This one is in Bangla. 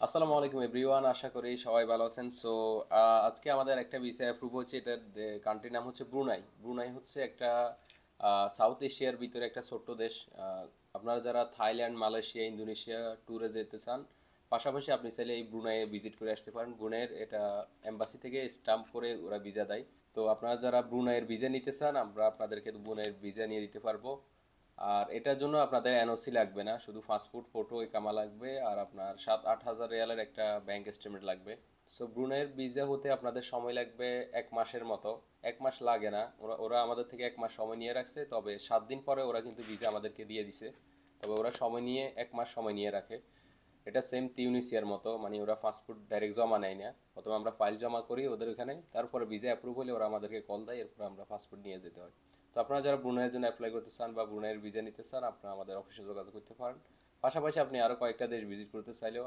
আসসালামু আলাইকুম এভরিওয়ান, আশা করি সবাই ভালো আছেন। সো আজকে আমাদের একটা ভিসা অ্যাপ্রুভ হচ্ছে। এটার কান্ট্রির নাম হচ্ছে ব্রুনাই। ব্রুনাই হচ্ছে একটা সাউথ এশিয়ার ভিতরে একটা ছোট্ট দেশ। আপনারা যারা থাইল্যান্ড, মালয়েশিয়া, ইন্দোনেশিয়া ট্যুরে যেতে চান, পাশাপাশি আপনি চাইলে এই ব্রুনাইয়ে ভিজিট করে আসতে পারেন। ব্রুনাইয়ের এটা এম্বাসি থেকে স্টাম্প করে ওরা ভিসা দেয়। তো আপনারা যারা ব্রুনাইয়ের ভিসা নিতে চান, আমরা আপনাদেরকে ব্রুনাইয়ের ভিসা নিয়ে দিতে পারবো। আর এটার জন্য আপনাদের এনওসি লাগবে না, শুধু পাসপোর্ট ফটো ইকামা লাগবে, আর আপনার 7-8 হাজার রিয়ালের একটা ব্যাংক স্টেটমেন্ট লাগবে। সো ব্রুনাইয়ের ভিসা হতে আপনাদের সময় লাগবে 1 মাসের মতো। 1 মাস লাগে না, ওরা ওরা আমাদের থেকে 1 মাস সময় নিয়ে রাখছে, তবে 7 দিন পরে ওরা কিন্তু ভিসা আমাদেরকে দিয়ে দিছে। তবে ওরা সময় নিয়ে 1 মাস সময় নিয়ে রাখে। এটা সেম তিউনিসিয়ার মতো, মানে ওরা পাসপোর্ট ডাইরেক্ট জমা নেয় না, প্রথমে আমরা ফাইল জমা করি ওদের ওখানে, তারপরে ভিসা অ্যাপ্রুভ হলে ওরা আমাদেরকে কল দেয়, এরপর আমরা পাসপোর্ট নিয়ে যেতে হয়। তো আপনারা যারা ব্রুনাইয়ের জন্য অ্যাপ্লাই করতে চান বা ব্রুনাইয়ের ভিসা নিতে চান, আপনারা আমাদের অফিসে যোগাযোগ করতে পারেন। পাশাপাশি আপনি আরও কয়েকটা দেশ ভিজিট করতে চাইলেও